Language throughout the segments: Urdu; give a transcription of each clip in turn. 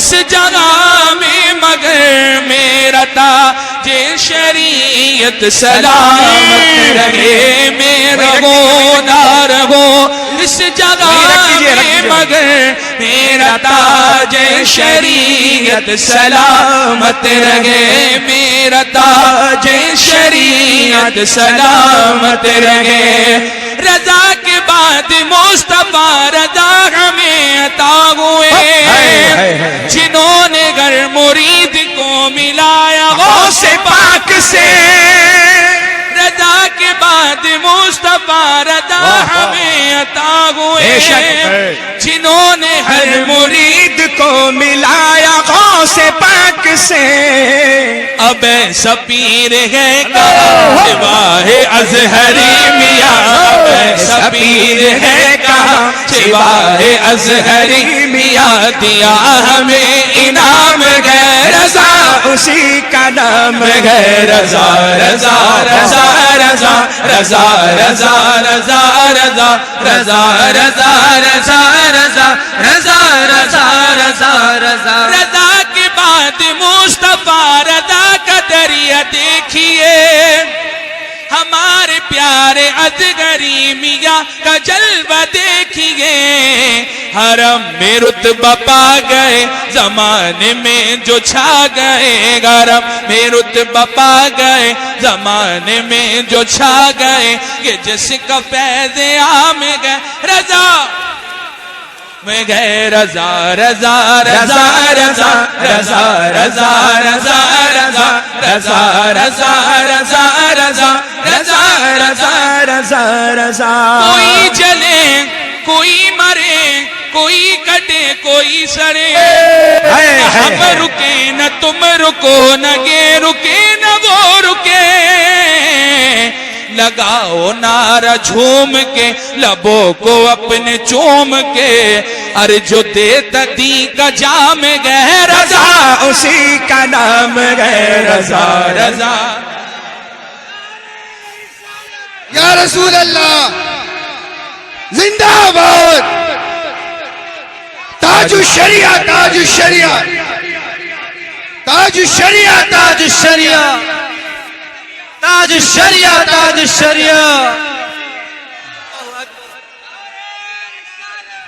اس جگہ میں مگر میرا تاج شریعت سلامت رہے، میں رہو نہ رہو اس جگہ میں مگر میرا تاج شریعت سلامت رہے، میرا تاج شریعت سلامت رہے۔ رضا کے بعد مصطفیٰ رضا ہمیں عطا ہوئے، جنہوں نے گر مرید کو ملایا غوث پاک سے۔ رضا کے بعد مصطفیٰ رضا ہمیں عطا ہوئے، جنہوں نے ہر مرید کو ملایا غوث پاک سے۔ اب ایسا پیر ہے کہاں سوائے ازہری میاں، اب ایسا پیر ہے کہاں سوائے ازہری میاں، دیا ہمیں انعام ہے رضا اسی کا نام ہے رضا، رضا رضا رضا رضا رضا رضا رضا رضا رضا رضا رضا رضا رضا رضا رضا۔ رضا کے بعد مصطفیٰ رضا کا دریا دیکھیے، ہمارے پیارے ازغری میاں کا جلوہ دیکھیے، حرم میں رتبہ پا گئے زمانے میں جو چھا گئے، حرم میں رتبہ پا گئے زمانے میں جو چھا گئے، یہ جس کا فیض عام گئے رضا میں گئے، رضا رضا رضا رضا رضا رضا رضا رضا رضا رضا رضا رضا رضا رضا رضا رضا۔ کوئی جلے کوئی مرے کوئی کٹے کوئی سڑے، ہم رکے نہ تم رکو، نہ یہ رکے نہ وہ رکے، لگاؤ نعرہ جھوم کے لبوں کو اپنے چوم کے، ارجو دیتا دی کا جام گئے رضا اسی کا نام گئے رضا رضا۔ یا رسول اللہ زندہ آباد، تاج الشریعہ تاج الشریعہ تاج الشریعہ تاج الشریعہ تاج الشریعہ تاج الشریعہ۔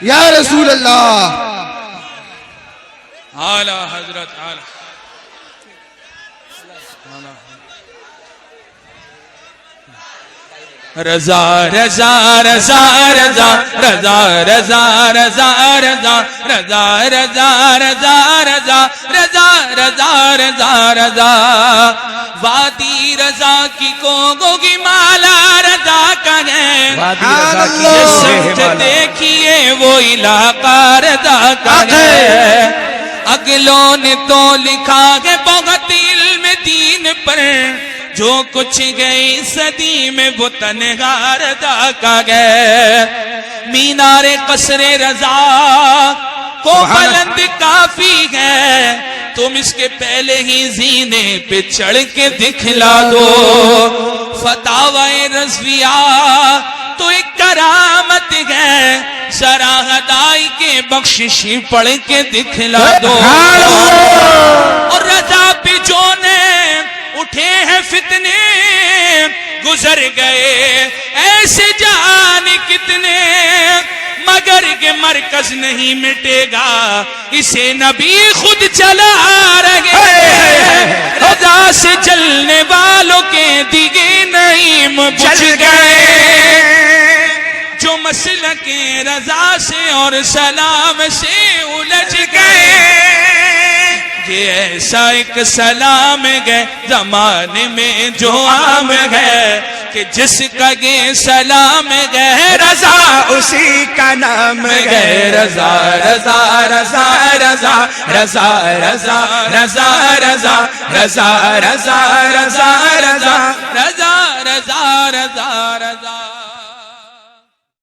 یا رسول اللہ اعلی حضرت اعلی رضا رضا رضا رضا رضا رضا رضا رضا رضا رضا رضا رضا رضا رضا رضا رضا۔ وادی رضا کی کوگو کی مالا رضا کا ہے، سمجھ دیکھیے وہ علاقہ رضا کا ہے، اگلوں نے تو لکھا ہے بہت علم دین پر، جو کچھ گئی صدی میں وہ تنہا رضا کا گئے، مینار قصر رضا کو بلند کافی ہے، تم اس کے پہلے ہی زینے پہ چڑھ کے دکھلا دو، فتاوی رضویہ تو ایک کرامت ہے، ذرا ہدائی کے بخششی پڑھ کے دکھلا دو، اور رضا پہ جو نے اٹھے ہیں فتنے گزر گئے ایسے جان کتنے، مگر کہ مرکز نہیں مٹے گا اسے نبی خود چلا رہے، رضا سے چلنے والوں کے دیگے نعیم بجھ گئے، جو مسلک رضا سے اور سلام سے الجھ گئے، یہ ایسا ایک سلام گئے زمانے میں جو عام ہے، کہ جس کا یہ سلام گئے رضا اسی کا نام گئے، رضا رضا رضا رضا رضا رضا رضا رضا رضا رضا رضا رضا رضا رضا رضا